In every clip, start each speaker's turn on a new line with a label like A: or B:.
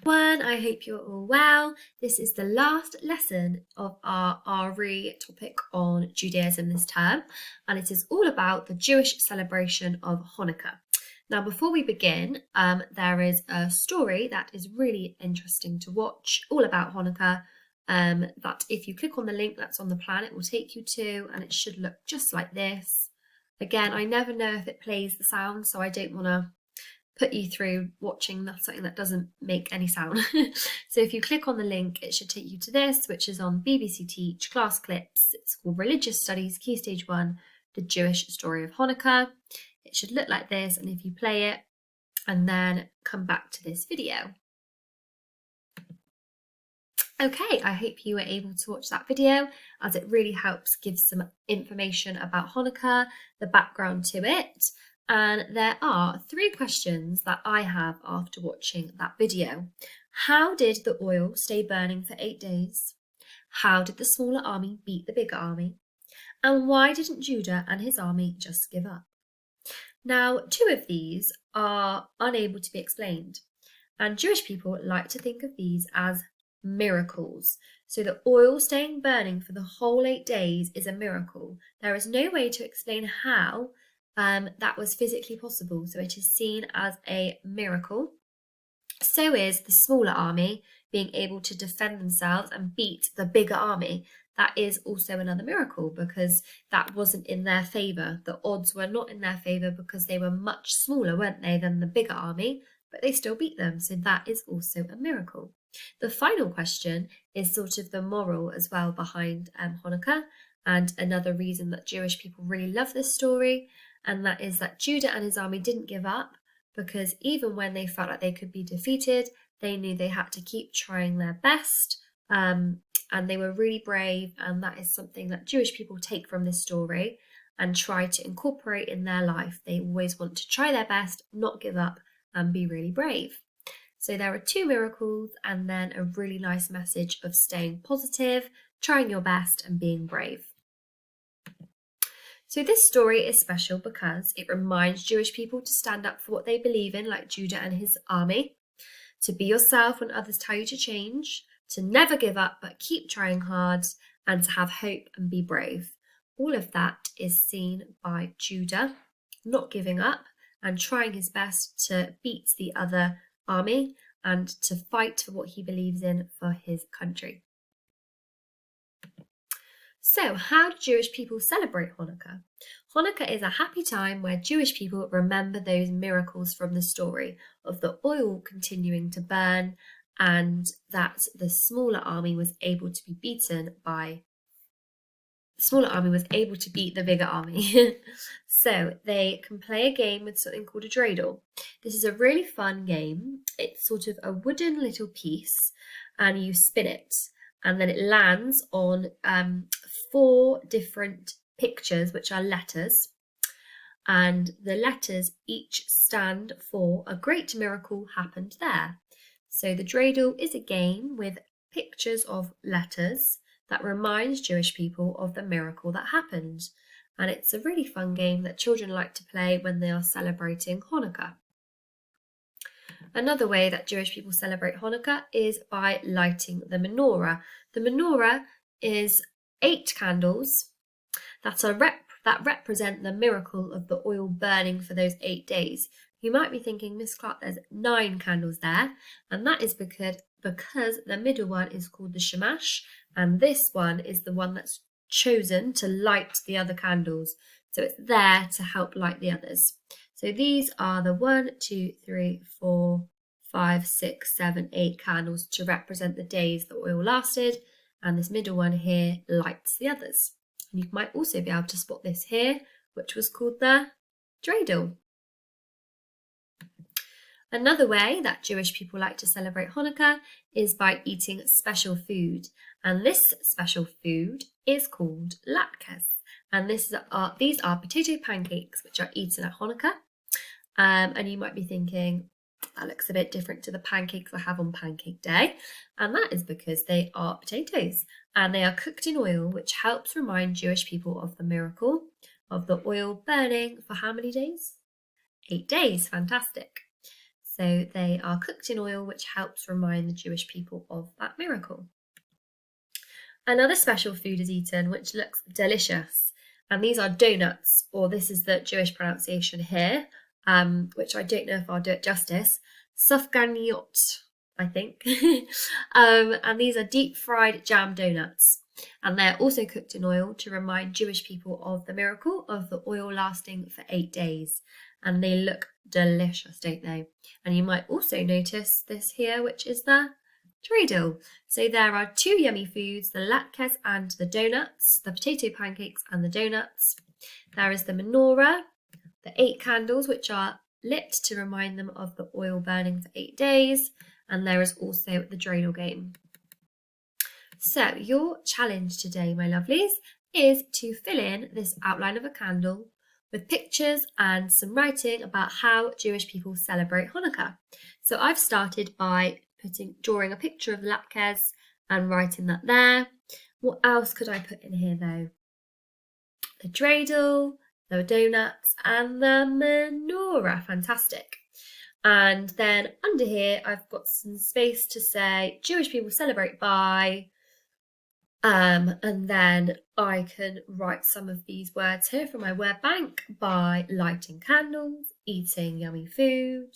A: I hope you're all well. This is the last lesson of our RE topic on Judaism this term, and it is all about the Jewish celebration of Hanukkah. Now, before we begin, there is a story that is really interesting to watch, all about Hanukkah, that if you click on the link that's on the plan, it will take you to, and it should look just like this. Again, I never know if it plays the sound, so I don't want to put you through watching something that doesn't make any sound. So if you click on the link, it should take you to this, which is on BBC Teach Class Clips. It's called Religious Studies, Key Stage 1, The Jewish Story of Hanukkah. It should look like this, and if you play it and then come back to this video. Okay, I hope you were able to watch that video, as it really helps give some information about Hanukkah, the background to it. And there are 3 questions that I have after watching that video. How did the oil stay burning for 8 days? How did the smaller army beat the bigger army? And why didn't Judah and his army just give up? Now, 2 of these are unable to be explained, and Jewish people like to think of these as miracles. So the oil staying burning for the whole 8 days is a miracle. There is no way to explain how that was physically possible, so it is seen as a miracle. So is the smaller army being able to defend themselves and beat the bigger army. That is also another miracle, because that wasn't in their favour. The odds were not in their favour because they were much smaller, weren't they, than the bigger army, but they still beat them, so that is also a miracle. The final question is sort of the moral as well behind Hanukkah, and another reason that Jewish people really love this story, and that is that Judah and his army didn't give up, because even when they felt like they could be defeated, they knew they had to keep trying their best, and they were really brave, and that is something that Jewish people take from this story and try to incorporate in their life. They always want to try their best, not give up, and be really brave. So there are 2 miracles, and then a really nice message of staying positive, trying your best, and being brave. So this story is special because it reminds Jewish people to stand up for what they believe in, like Judah and his army, to be yourself when others tell you to change, to never give up but keep trying hard, and to have hope and be brave. All of that is seen by Judah, not giving up and trying his best to beat the other army and to fight for what he believes in for his country. So, how do Jewish people celebrate Hanukkah? Hanukkah is a happy time where Jewish people remember those miracles from the story of the oil continuing to burn, and that the smaller army was able to beat the bigger army. So they can play a game with something called a dreidel. This is a really fun game. It's sort of a wooden little piece, and you spin it, and then it lands on 4 different pictures, which are letters, and the letters each stand for a great miracle happened there. So the dreidel is a game with pictures of letters that reminds Jewish people of the miracle that happened, and it's a really fun game that children like to play when they are celebrating Hanukkah. Another way that Jewish people celebrate Hanukkah is by lighting the menorah. The menorah is 8 candles that represent the miracle of the oil burning for those 8 days. You might be thinking, Miss Clark, there's 9 candles there, and that is because the middle one is called the shamash, and this one is the one that's chosen to light the other candles. So it's there to help light the others. So these are the 1, 2, 3, 4, 5, 6, 7, 8 candles to represent the days the oil lasted, and this middle one here lights the others. And you might also be able to spot this here, which was called the dreidel. Another way that Jewish people like to celebrate Hanukkah is by eating special food, and this special food is called Latkes, and these are potato pancakes which are eaten at Hanukkah. And you might be thinking, that looks a bit different to the pancakes I have on Pancake Day, and that is because they are potatoes and they are cooked in oil, which helps remind Jewish people of the miracle of the oil burning for how many days? 8 days. Fantastic. So they are cooked in oil, which helps remind the Jewish people of that miracle. Another special food is eaten, which looks delicious. And these are donuts, or this is the Jewish pronunciation here, which I don't know if I'll do it justice. Sufganiyot, I think. And these are deep fried jam donuts. And they're also cooked in oil to remind Jewish people of the miracle of the oil lasting for 8 days. And they look delicious, don't they? And you might also notice this here, which is the dreidel. So there are 2 yummy foods, the latkes and the donuts, the potato pancakes and the donuts. There is the menorah, the 8 candles, which are lit to remind them of the oil burning for 8 days. And there is also the dreidel game. So your challenge today, my lovelies, is to fill in this outline of a candle with pictures and some writing about how Jewish people celebrate Hanukkah. So I've started by drawing a picture of the Latkes and writing that there. What else could I put in here though? The dreidel, the donuts and the menorah. Fantastic. And then under here I've got some space to say Jewish people celebrate by, and then I can write some of these words here from my word bank: by lighting candles, eating yummy food,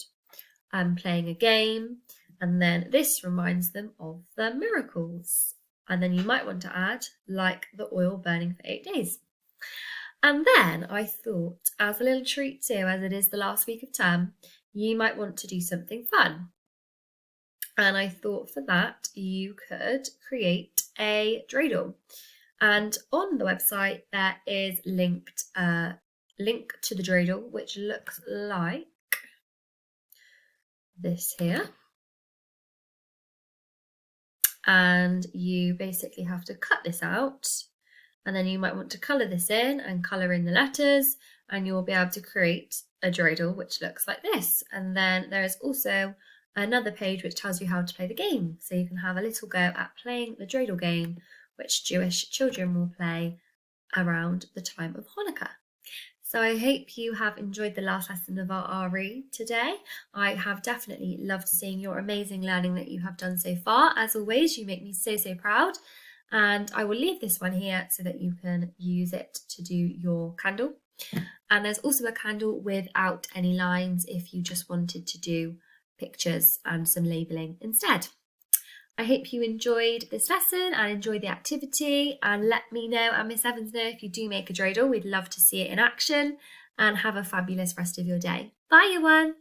A: and playing a game. And then this reminds them of the miracles. And then you might want to add, like the oil burning for 8 days. And then I thought, as a little treat too, as it is the last week of term, you might want to do something fun. And I thought for that you could create a dreidel. And on the website there is linked a link to the dreidel, which looks like this here. And you basically have to cut this out, and then you might want to colour this in and colour in the letters, and you'll be able to create a dreidel which looks like this. And then there is also another page which tells you how to play the game, so you can have a little go at playing the dreidel game, which Jewish children will play around the time of Hanukkah. So I hope you have enjoyed the last lesson of our RE today. I have definitely loved seeing your amazing learning that you have done so far. As always, you make me so, so proud. And I will leave this one here so that you can use it to do your candle. And there's also a candle without any lines if you just wanted to do pictures and some labelling instead. I hope you enjoyed this lesson and enjoyed the activity, and let me know and Miss Evans know if you do make a dreidel. We'd love to see it in action, and have a fabulous rest of your day. Bye everyone!